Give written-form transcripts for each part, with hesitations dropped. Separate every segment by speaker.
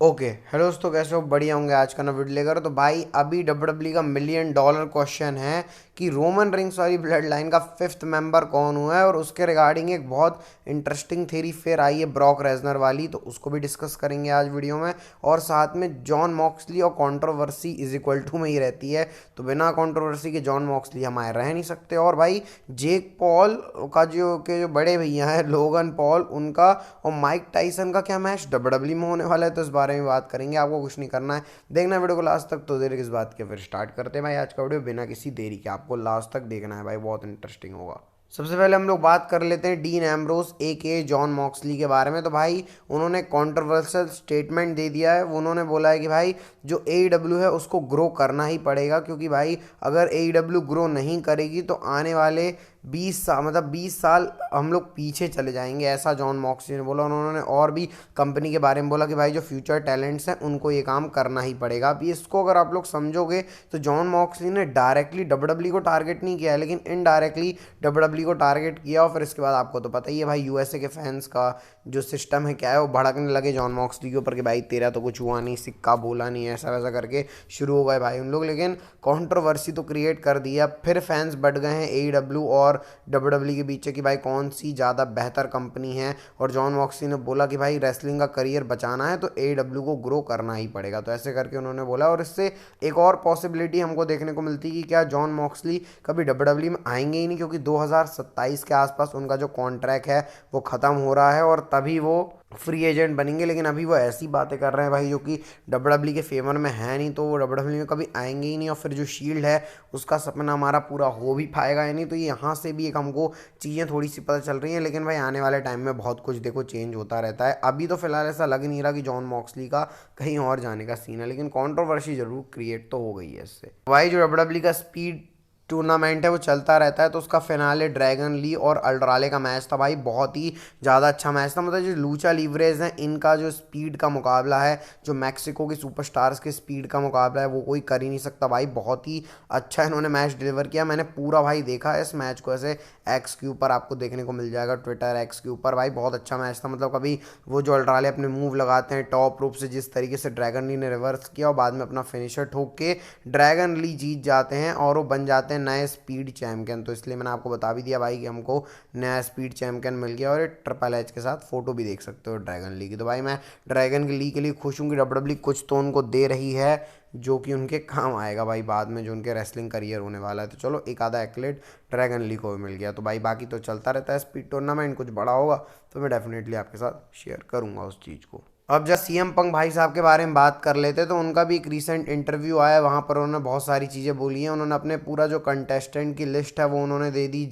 Speaker 1: Okay hello दोस्तों, कैसे हो? बढ़िया होंगे। आज का ना वीडियो लेकर तो भाई अभी डब्ल्यू का मिलियन डॉलर क्वेश्चन है कि रोमन रिंग्स वाली ब्लड लाइन का फिफ्थ मेंबर कौन हुआ है। और उसके रिगार्डिंग एक बहुत इंटरेस्टिंग थ्योरी फिर आई है ब्रॉक रेजनर वाली, तो उसको भी डिस्कस करेंगे आज वीडियो में। और साथ में जॉन मॉक्सली और कंट्रोवर्सी इज इक्वल टू में ही रहती है, तो बिना कंट्रोवर्सी के जॉन मॉक्सली हमारे रह नहीं सकते। और भाई जेक पॉल का जो बड़े भैया हैं लोगन पॉल, उनका और माइक टाइसन का क्या मैच डब्ल्यूडब्ल्यू में होने वाला है, तो इस बारे में बात करेंगे। आपको कुछ नहीं करना है, देखना वीडियो को लास्ट तक। तो देर किस बात के, फिर स्टार्ट करते हैं भाई आज का वीडियो बिना किसी देरी के। आपको लास्ट तक देखना है भाई, बहुत इंटरेस्टिंग होगा। सबसे पहले हम लोग बात कर लेते हैं डीन एम्ब्रोस ए के जॉन मॉक्सली के बारे में। तो भाई उन्होंने कॉन्ट्रोवर्शियल स्टेटमेंट दे दिया है। उन्होंने बोला है कि भाई जो AEW है उसको ग्रो करना ही पड़ेगा, क्योंकि भाई अगर AEW ग्रो नहीं करेगी तो आने वाले 20 साल, मतलब 20 साल हम लोग पीछे चले जाएंगे, ऐसा जॉन मॉक्सली ने बोला। उन्होंने और भी कंपनी के बारे में बोला कि भाई जो फ्यूचर टैलेंट्स हैं उनको ये काम करना ही पड़ेगा। अब इसको अगर आप लोग समझोगे तो जॉन मॉक्सली ने डायरेक्टली डब्ल्यूडब्ल्यू को टारगेट नहीं किया है, लेकिन इनडायरेक्टली डब्ल्यूडब्ल्यू को टारगेट किया। और फिर इसके बाद आपको तो पता ही है भाई यूएसए के फैंस का जो सिस्टम है क्या है, वो भड़कने लगे जॉन मॉक्सली के ऊपर कि भाई तेरा तो कुछ हुआ नहीं, सिक्का बोला नहीं, ऐसा वैसा करके शुरू हो गए भाई उन लोग। लेकिन कंट्रोवर्सी तो क्रिएट कर दिया, फिर फैंस बढ़ गए हैं AEW और डब्ल्यूडब्ल्यू के बीच कि भाई कौन सी ज़्यादा बेहतर कंपनी है। और जॉन मॉक्सली ने बोला कि भाई रेसलिंग का करियर बचाना है तो AEW को ग्रो करना ही पड़ेगा, तो ऐसे करके उन्होंने बोला। और इससे एक और पॉसिबिलिटी हमको देखने को मिलती है कि क्या जॉन मॉक्सली कभी डब्ल्यूडब्ल्यू में आएंगे ही नहीं, क्योंकि 2027 के आसपास उनका जो कॉन्ट्रैक्ट है वो ख़त्म हो रहा है और तभी वो फ्री एजेंट बनेंगे। लेकिन अभी वो ऐसी बातें कर रहे हैं भाई जो कि डब्ल्यूडब्ल्यू के फेवर में है नहीं, तो वो डब्ल्यूडब्ल्यू में कभी आएंगे ही नहीं। और फिर जो शील्ड है उसका सपना हमारा पूरा हो भी पाएगा या नहीं, तो ये यहाँ से भी एक हमको चीज़ें थोड़ी सी पता चल रही हैं। लेकिन भाई आने वाले टाइम में बहुत कुछ देखो चेंज होता रहता है। अभी तो फिलहाल ऐसा लग नहीं रहा कि जॉन मॉक्सली का कहीं और जाने का सीन है, लेकिन कंट्रोवर्सी जरूर क्रिएट तो हो गई है इससे। भाई जो डब्ल्यूडब्ल्यू का स्पीड टूर्नामेंट है वो चलता रहता है, तो उसका फिनाले ड्रैगन ली और अल्ट्राले का मैच था भाई, बहुत ही ज़्यादा अच्छा मैच था। मतलब जो लूचा लीवरेज है इनका जो स्पीड का मुकाबला है, जो मैक्सिको के सुपरस्टार्स के स्पीड का मुकाबला है, वो कोई कर ही नहीं सकता भाई। बहुत ही अच्छा इन्होंने मैच डिलीवर किया। मैंने पूरा भाई देखा है इस मैच को, ऐसे एक्स के ऊपर आपको देखने को मिल जाएगा, ट्विटर एक्स के ऊपर। भाई बहुत अच्छा मैच था। मतलब कभी वो जो अल्ट्राले अपने मूव लगाते हैं टॉप रूप से, जिस तरीके से ड्रैगन ली ने रिवर्स किया और बाद में अपना फिनिशर ठोक के ड्रैगन ली जीत जाते हैं और वो बन जाते हैं नए स्पीड चैम्पियन। तो इसलिए मैंने आपको बता भी दिया भाई कि हमको नया स्पीड चैम्पियन मिल गया। और ट्रिपल एच के साथ फोटो भी देख सकते हो ड्रैगन ली की। तो भाई मैं ड्रैगन ली के लिए खुश हूँ कि डब्ल्यूडब्ल्यू कुछ तो उनको दे रही है जो कि उनके काम आएगा भाई बाद में, जो उनके रेसलिंग करियर होने वाला है। तो चलो एक आधा एक्लेट ड्रैगन ली को भी मिल गया। तो भाई बाकी तो चलता रहता है स्पीड टूर्नामेंट, कुछ बड़ा होगा तो मैं डेफिनेटली आपके साथ शेयर करूंगा उस चीज़ को। अब जब CM पंक भाई साहब के बारे में बात कर लेते तो उनका भी एक रीसेंट इंटरव्यू आया, वहाँ पर उन्होंने बहुत सारी चीज़ें बोली हैं। उन्होंने अपने पूरा जो कंटेस्टेंट की लिस्ट है वो उन्होंने दे दी।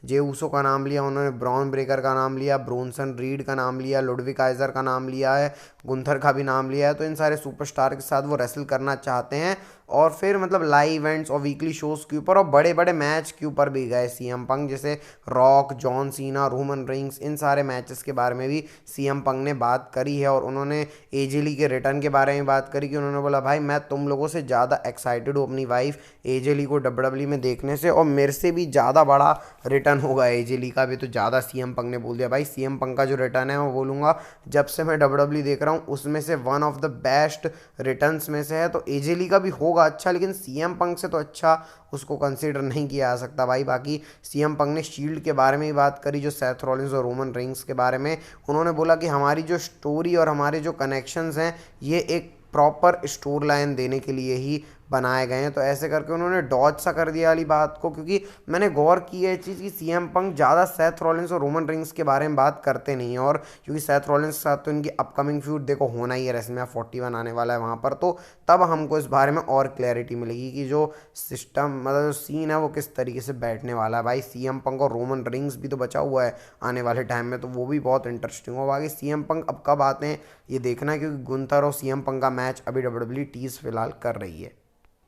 Speaker 1: जे ऊसो का नाम लिया उन्होंने, ब्रॉन ब्रेकर का नाम लिया, ब्रोनसन रीड का नाम लिया, लुडविक काइजर का नाम लिया है, गुंथर का भी नाम लिया है। तो इन सारे सुपरस्टार के साथ वो रेसल करना चाहते हैं। और फिर मतलब लाइव इवेंट्स और वीकली शोज़ के ऊपर और बड़े बड़े मैच के ऊपर भी गए CM पंक, जैसे Rock, John Cena, Roman Reigns, इन सारे मैचेस के बारे में भी CM पंक ने बात करी है। और उन्होंने AJ ली के रिटर्न के बारे में बात करी कि उन्होंने बोला भाई मैं तुम लोगों से ज़्यादा एक्साइटेड हूँ अपनी वाइफ AJ ली को डब्ल्यूडब्ल्यू में देखने से, और मेरे से भी ज़्यादा बड़ा रिटर्न होगा AJ ली का भी। तो ज़्यादा CM पंक ने बोल दिया भाई CM पंक का जो रिटर्न है मैं बोलूँगा जब से मैं डब्ल्यूडब्ल्यू देख रहा हूँ उसमें से one of the best returns में से है। तो AJ ली का भी होगा अच्छा, लेकिन CM पंक से तो अच्छा उसको कंसीडर नहीं किया जा सकता भाई। बाकी CM पंक ने शील्ड के बारे में ही बात करी, जो सेथ रॉलिंस और रोमन रिंग्स के बारे में। उन्होंने बोला कि हमारी जो स्टोरी और हमारे जो कनेक्शंस हैं ये एक प्रॉपर स्टोर लाइन देने के लिए ही बनाए गए हैं। तो ऐसे करके उन्होंने डॉज सा कर दिया वाली बात को, क्योंकि मैंने गौर की है चीज़ कि CM पंक ज़्यादा सेथ रॉलिंस और रोमन रिंग्स के बारे में बात करते नहीं हैं। और क्योंकि सेथ रॉलिंस के साथ तो इनकी अपकमिंग फ्यूड देखो होना ही है, रेसलमेनिया 41 आने वाला है वहाँ पर, तो तब हमको इस बारे में और क्लैरिटी मिलेगी कि जो सिस्टम मतलब जो सीन है वो किस तरीके से बैठने वाला है। भाई CM पंक और रोमन रिंग्स भी तो बचा हुआ है आने वाले टाइम में, तो वो भी बहुत इंटरेस्टिंग होगा। बाकी CM पंक अब कब आते हैं ये देखना है, क्योंकि गुंथर और CM पंक का मैच अभी डब्ल्यूडब्ल्यू टीज फिलहाल कर रही है।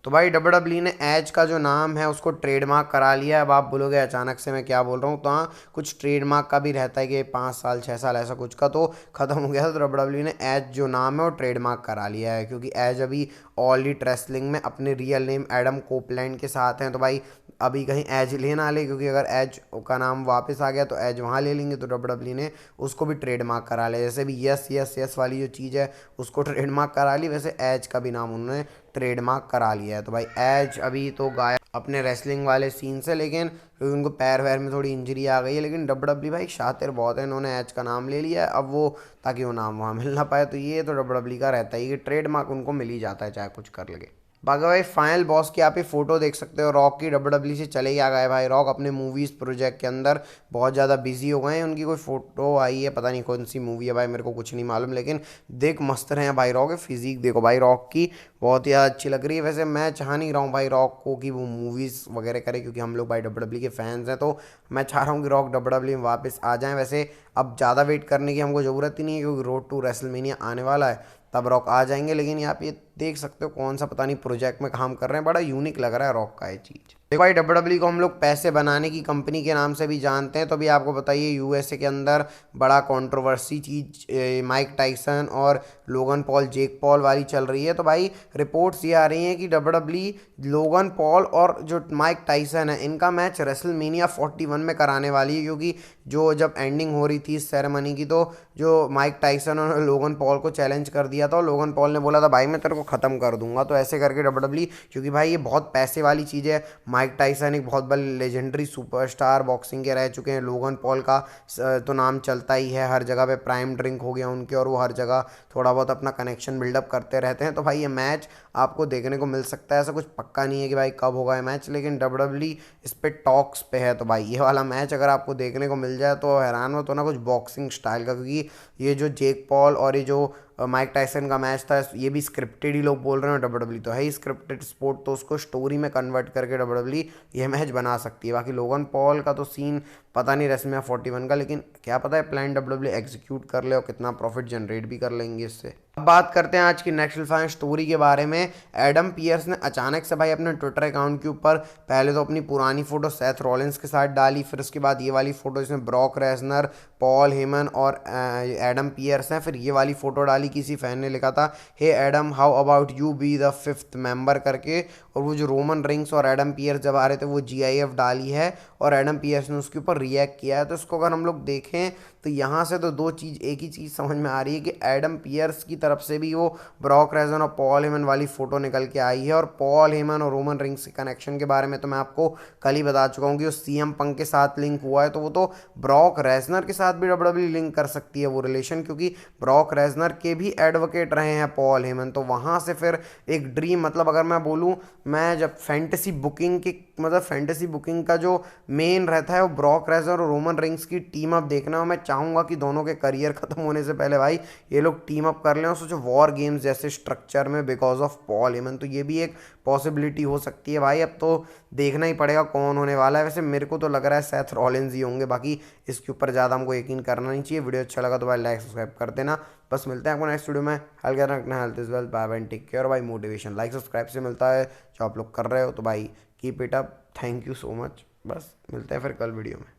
Speaker 1: तो भाई डब्ल्यूडब्ल्यू ने एज का जो नाम है उसको ट्रेडमार्क करा लिया है। अब आप बोलोगे अचानक से मैं क्या बोल रहा हूँ, तो हाँ कुछ ट्रेडमार्क का भी रहता है कि 5 साल 6 साल ऐसा कुछ का तो खत्म हो गया था। तो डब्ल्यूडब्ल्यू ने एज जो नाम है वो ट्रेडमार्क करा लिया है, क्योंकि एज अभी ऑल इट रेसलिंग में अपने रियल नेम एडम कोपलैंड के साथ हैं। तो भाई अभी कहीं एज ले ना ले, क्योंकि अगर एज का नाम वापस आ गया तो एज वहाँ ले लेंगे, तो डब्ल्यू ने उसको भी ट्रेडमार्क करा लिया। जैसे भी यस यस यस वाली जो चीज़ है उसको ट्रेडमार्क करा ली, वैसे एज का भी नाम उन्होंने ट्रेडमार्क करा लिया है। तो भाई एज अभी तो गायब अपने रेसलिंग वाले सीन से, लेकिन क्योंकि उनको पैर वैर में थोड़ी इंजरी आ गई है, लेकिन डब्ल्यू भाई शातिर बहुत है, इन्होंने एज का नाम ले लिया है अब वो, ताकि वो नाम वहाँ मिल ना पाए। तो ये तो डब्ल्यू का रहता है कि ट्रेडमार्क उनको मिल ही जाता है चाहे कुछ कर लगे। बाकी भाई फाइनल बॉस की आप ये फोटो देख सकते हो, रॉक की डब्ल्यू से चले क्या गए भाई। रॉक अपने मूवीज़ प्रोजेक्ट के अंदर बहुत ज़्यादा बिजी हो गए हैं, उनकी कोई फोटो आई है, पता नहीं कौन सी मूवी है भाई, मेरे को कुछ नहीं मालूम, लेकिन देख मस्त रहे हैं भाई। रॉक के फिजिक देखो भाई, रॉक की बहुत ही अच्छी लग रही है। वैसे मैं चाह नहीं रहा हूँ भाई रॉक को कि वो मूवीज़ वगैरह करे, क्योंकि हम लोग भाई डब्ल्यू के फैंस हैं, तो मैं चाह रहा हूँ कि रॉक डब्ल्यू में वापस आ जाएँ। वैसे अब ज़्यादा वेट करने की हमको ज़रूरत ही नहीं है, क्योंकि रोड टू रेसलमेनिया आने वाला है, तब रॉक आ जाएंगे। लेकिन आप ये देख सकते हो कौन सा पता नहीं प्रोजेक्ट में काम कर रहे हैं, बड़ा यूनिक लग रहा है रॉक का ये चीज़। देखो भाई डब्ल्यू को हम लोग पैसे बनाने की कंपनी के नाम से भी जानते हैं, तो भी आपको बताइए यूएसए के अंदर बड़ा कंट्रोवर्सी चीज़ माइक टाइसन और लोगन पॉल जेक पॉल वाली चल रही है। तो भाई रिपोर्ट्स ये आ रही हैं कि डब्ल्यू लोगन पॉल और जो माइक टाइसन है इनका मैच रेसलमेनिया 41 में कराने वाली है, क्योंकि जो जब एंडिंग हो रही थी इस सेरेमनी की, तो जो माइक टाइसन और लोगन पॉल को चैलेंज कर दिया था और लोगन पॉल ने बोला था भाई मैं तेरे को ख़त्म कर दूंगा। तो ऐसे करके डब्ल्यू, क्योंकि भाई ये बहुत पैसे वाली चीज़ है, माइक टाइसन एक बहुत बड़े लेजेंडरी सुपरस्टार बॉक्सिंग के रह चुके हैं, लोगन पॉल का तो नाम चलता ही है हर जगह पे, प्राइम ड्रिंक हो गया उनके, और वो हर जगह थोड़ा बहुत अपना कनेक्शन बिल्डअप करते रहते हैं। तो भाई ये मैच आपको देखने को मिल सकता है, ऐसा कुछ पक्का नहीं है कि भाई कब होगा ये मैच, लेकिन डब्ल्यू इस पे टॉक्स पे है। तो भाई ये वाला मैच अगर आपको देखने को मिल जाए तो हैरान हो तो ना, कुछ बॉक्सिंग स्टाइल का, क्योंकि ये जो जेक पॉल और ये जो माइक टाइसन का मैच था ये भी स्क्रिप्टेड ही लोग बोल रहे हैं, डब्ल्यू तो है ही स्क्रिप्टेड स्पोर्ट, तो उसको स्टोरी में कन्वर्ट करके डब्ल्यू ये मैच बना सकती है। बाकी लोगन पॉल का तो सीन पता नहीं रेसलमेनिया 41 का, लेकिन क्या पता है प्लान डब्ल्यू एग्जीक्यूट कर ले और कितना प्रॉफिट जनरेट भी कर लेंगे इससे। अब बात करते हैं आज की नेक्स्ट फाइन स्टोरी के बारे में। एडम पियर्स ने अचानक से भाई अपने ट्विटर अकाउंट के ऊपर पहले तो अपनी पुरानी फोटो सेथ रॉलिंस के साथ डाली, फिर उसके बाद ये वाली फोटो इसमें ब्रॉक रेसनर, पॉल हेमन और एडम पियर्स हैं, फिर ये वाली फोटो डाली, किसी फैन ने लिखा था hey Adam how about you be the 5th member करके, और वो जो रोमन रिंग्स और एडम पियर्स जब आ रहे थे वो GIF डाली है और एडम पियर्स ने उसके ऊपर रिएक्ट किया है। तो इसको अगर हम लोग देखें तो यहाँ से तो दो चीज़ एक ही चीज़ समझ में आ रही है कि एडम पियर्स की तरफ से भी वो ब्रॉक रेजन और पॉल हेमन वाली फोटो निकल के आई है, और पॉल हेमन और रोमन रिंग्स के कनेक्शन के बारे में तो मैं आपको कल ही बता चुका हूँ कि वो CM पंक के साथ लिंक हुआ है, तो वो तो ब्रॉक रेजनर के साथ भी डब्ल्यूडब्ल्यू लिंक कर सकती है वो रिलेशन, क्योंकि ब्रॉक रेजनर के भी एडवोकेट रहे हैं पॉल हेमन। तो वहाँ से फिर एक ड्रीम, मतलब अगर मैं बोलूँ, मैं जब फैंटेसी बुकिंग की, मतलब फैंटेसी बुकिंग का जो मेन रहता है वो ब्रॉक रेजनर और रोमन रिंग्स की टीम अप देखना, और मैं चाहूँगा कि दोनों के करियर खत्म होने से पहले भाई ये लोग टीम अप कर लें और सोचो वॉर गेम्स जैसे स्ट्रक्चर में बिकॉज ऑफ पॉल हेमन। तो ये भी एक पॉसिबिलिटी हो सकती है भाई, अब तो देखना ही पड़ेगा कौन होने वाला है। वैसे मेरे को तो लग रहा है सेथ रॉलिंस ही होंगे, बाकी इसके ऊपर ज़्यादा हमको यकीन करना नहीं चाहिए। वीडियो अच्छा लगा तो भाई लाइक सब्सक्राइब कर देना। बस मिलते हैं आपको नेक्स्ट वीडियो में। हेल्थ रखना, health is wealth, bye bye, take care. भाई मोटिवेशन लाइक सब्सक्राइब से मिलता है जो आप लोग कर रहे हो, तो भाई keep it up, thank you so much. बस मिलते हैं फिर कल वीडियो में।